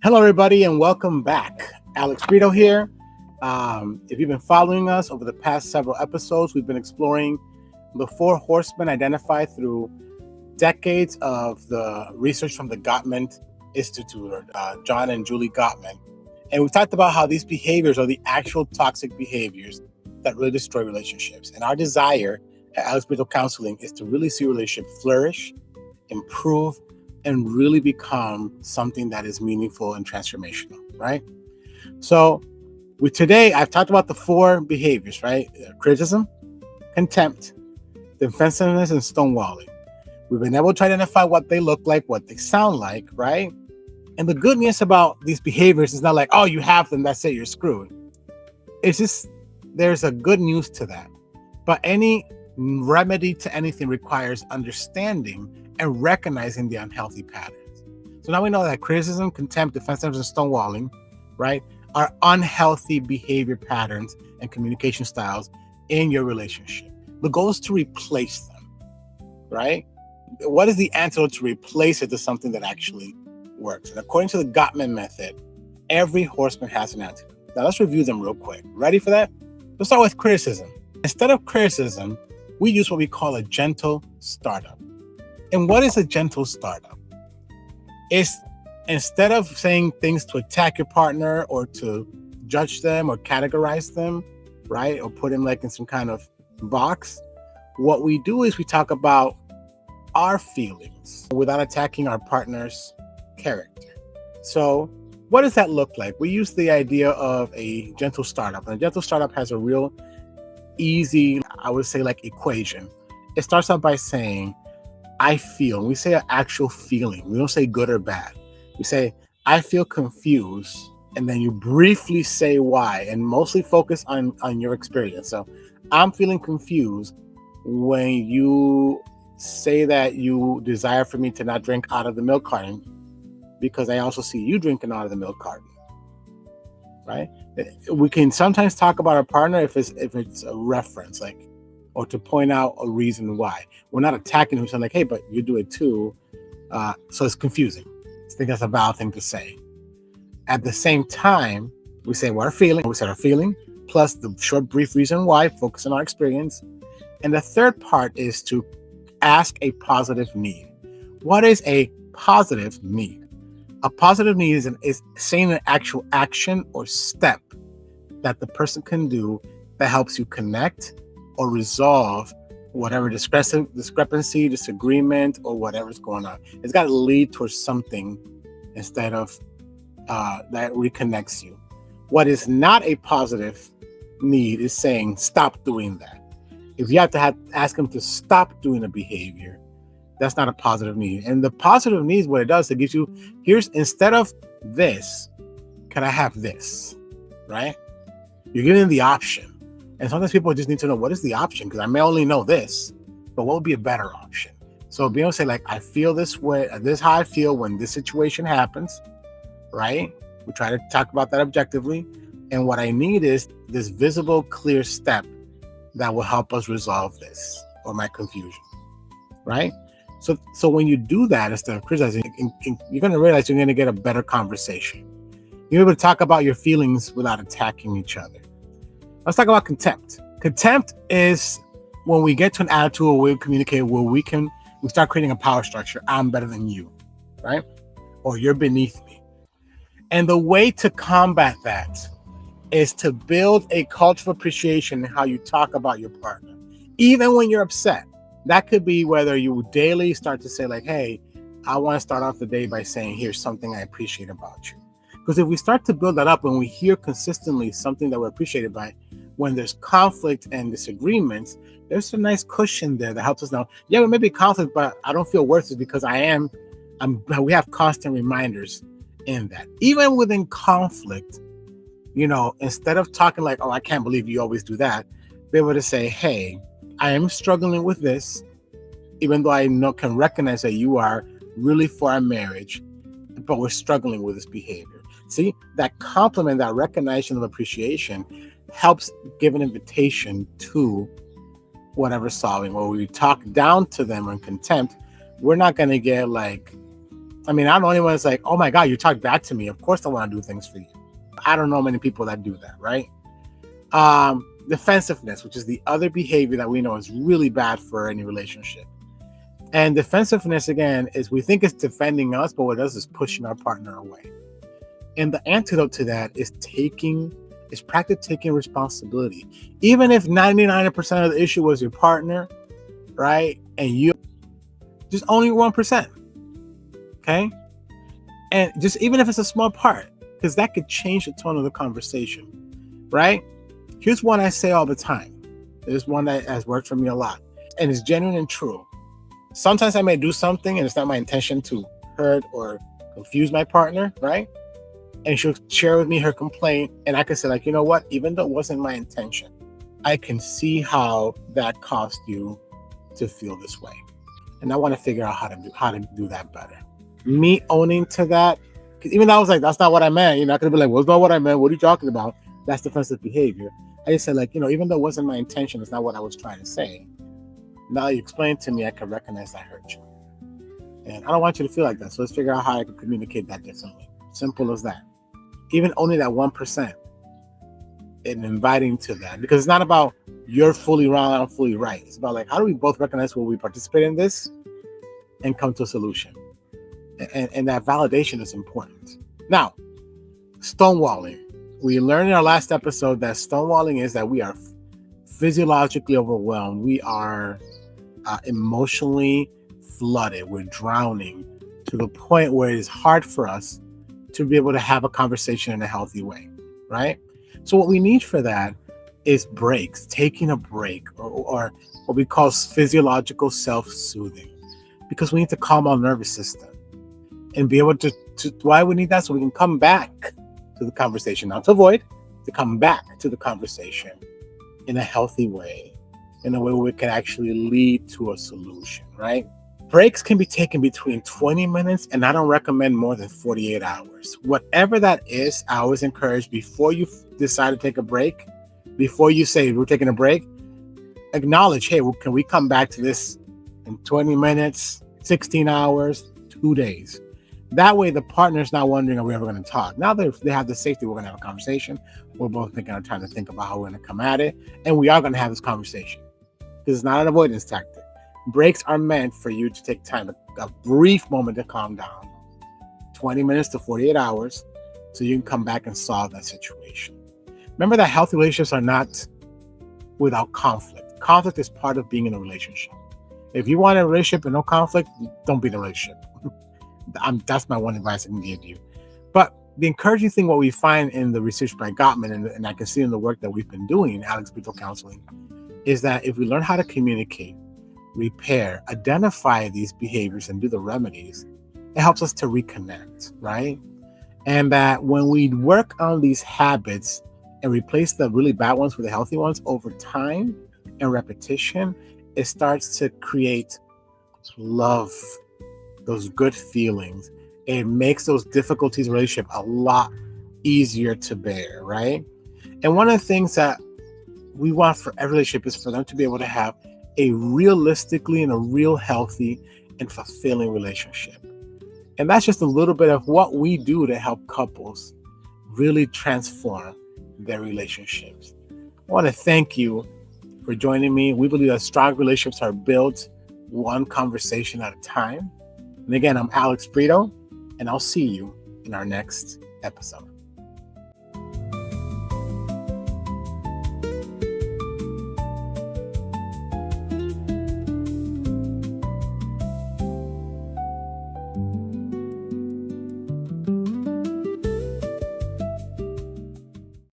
Hello, everybody, and welcome back. Alex Brito here. If you've been following us over the past several episodes, we've been exploring the four horsemen identified through decades of the research from the Gottman Institute, or John and Julie Gottman. And we've talked about how these behaviors are the actual toxic behaviors that really destroy relationships. And our desire at Alex Brito Counseling is to really see relationships flourish, improve, and really become something that is meaningful and transformational, right? So today, I've talked about the four behaviors, right? Criticism, contempt, defensiveness, and stonewalling. We've been able to identify what they look like, what they sound like, right? And the good news about these behaviors is not like, oh, you have them, that's it, you're screwed. It's just, there's a good news to that. But any remedy to anything requires understanding and recognizing the unhealthy patterns. So now we know that criticism, contempt, defensiveness, and stonewalling, right, are unhealthy behavior patterns and communication styles in your relationship. The goal is to replace them, right? What is the antidote to replace it to something that actually works? And according to the Gottman method, every horseman has an antidote. Now let's review them real quick. Ready for that? Let's start with criticism. Instead of criticism, we use what we call a gentle startup. And what is a gentle startup? It's instead of saying things to attack your partner or to judge them or categorize them, right? Or put them like in some kind of box, what we do is we talk about our feelings without attacking our partner's character. So what does that look like? We use the idea of a gentle startup. And a gentle startup has a real easy, I would say, like equation. It starts out by saying, I feel. We say an actual feeling. We don't say good or bad. We say, I feel confused. And then you briefly say why, and mostly focus on your experience. So I'm feeling confused when you say that you desire for me to not drink out of the milk carton, because I also see you drinking out of the milk carton, right? We can sometimes talk about our partner if it's a reference, like, or to point out a reason why. We're not attacking them, saying like, hey, but you do it too. So it's confusing. I think that's a valid thing to say. At the same time, we say what our feeling. We said our feeling, plus the short, brief reason why, focus on our experience. And the third part is to ask a positive need. What is a positive need? A positive need is saying an actual action or step that the person can do that helps you connect or resolve whatever discrepancy, disagreement, or whatever's going on. It's got to lead towards something instead of that reconnects you. What is not a positive need is saying, stop doing that. If you have to ask them to stop doing a behavior, that's not a positive need. And the positive need is what it does. It gives you, instead of this, can I have this, right? You're giving the option. And sometimes people just need to know, what is the option? Because I may only know this, but what would be a better option? So being able to say, like, I feel this way, this is how I feel when this situation happens, right? We try to talk about that objectively. And what I need is this visible, clear step that will help us resolve this or my confusion, right? So when you do that, instead of criticizing, you're going to realize you're going to get a better conversation. You're able to talk about your feelings without attacking each other. Let's talk about contempt. Contempt is when we get to an attitude where we communicate, where we start creating a power structure. I'm better than you, right? Or you're beneath me. And the way to combat that is to build a culture of appreciation in how you talk about your partner, even when you're upset. That could be whether you daily start to say like, hey, I want to start off the day by saying, here's something I appreciate about you. Because if we start to build that up, when we hear consistently something that we're appreciated by, when there's conflict and disagreements, there's a nice cushion there that helps us know, yeah, we may be conflict, but I don't feel worthless because we have constant reminders in that. Even within conflict, instead of talking like, oh, I can't believe you always do that, be able to say, hey, I am struggling with this, even though I can recognize that you are really for our marriage, but we're struggling with this behavior. See, that compliment, that recognition of appreciation helps give an invitation to whatever solving. When we talk down to them in contempt, we're not going to get like I mean, I'm the only one that's like, oh my God, you talk back to me. Of course I want to do things for you. I don't know many people that do that, right? Defensiveness, which is the other behavior that we know is really bad for any relationship. And defensiveness, again, is we think it's defending us, but what it does is pushing our partner away. And the antidote to that is practice taking responsibility. Even if 99% of the issue was your partner, right? And you just only 1%. Okay? And just even if it's a small part, because that could change the tone of the conversation, right? Here's one I say all the time. There's one that has worked for me a lot, and it's genuine and true. Sometimes I may do something and it's not my intention to hurt or confuse my partner, right? And she'll share with me her complaint, and I can say, like, you know what? Even though it wasn't my intention, I can see how that caused you to feel this way. And I want to figure out how to do that better. Me owning to that, because even though I was like, that's not what I meant, you're not going to be like, well, it's not what I meant. What are you talking about? That's defensive behavior. I just said, like, even though it wasn't my intention, it's not what I was trying to say. Now you explain to me, I can recognize I hurt you. And I don't want you to feel like that. So let's figure out how I can communicate that differently. Simple as that. Even only that 1% and inviting to that, because it's not about you're fully wrong, I'm fully right. It's about, like, how do we both recognize where we participate in this and come to a solution? And that validation is important. Now, stonewalling. We learned in our last episode that stonewalling is that we are physiologically overwhelmed. We are emotionally flooded. We're drowning to the point where it is hard for us to be able to have a conversation in a healthy way, right? So what we need for that is breaks, taking a break, or what we call physiological self-soothing, because we need to calm our nervous system and be able to why we need that, so we can come back to the conversation, not to avoid, to come back to the conversation in a healthy way, in a way where we can actually lead to a solution, right? Breaks can be taken between 20 minutes, and I don't recommend more than 48 hours. Whatever that is, I always encourage, before you decide to take a break, before you say we're taking a break, acknowledge, hey, well, can we come back to this in 20 minutes, 16 hours, 2 days? That way the partner's not wondering, are we ever going to talk? Now that they have the safety, we're going to have a conversation. We're both taking our time to think about how we're going to come at it. And we are going to have this conversation. This is not an avoidance tactic. Breaks are meant for you to take time, a brief moment to calm down. 20 minutes to 48 hours, so you can come back and solve that situation. Remember that healthy relationships are not without conflict. Conflict is part of being in a relationship. If you want a relationship and no conflict, don't be in a relationship. That's my one advice I can give you. But the encouraging thing, what we find in the research by Gottman, and I can see in the work that we've been doing in Alex Brito Counseling, is that if we learn how to communicate, repair, identify these behaviors, and do the remedies, it helps us to reconnect, right? And that when we work on these habits and replace the really bad ones with the healthy ones over time and repetition, it starts to create love, those good feelings. It makes those difficulties in relationship a lot easier to bear, right? And one of the things that we want for every relationship is for them to be able to have a realistically and a real healthy and fulfilling relationship. And that's just a little bit of what we do to help couples really transform their relationships. I want to thank you for joining me. We believe that strong relationships are built one conversation at a time. And again, I'm Alex Brito, and I'll see you in our next episode.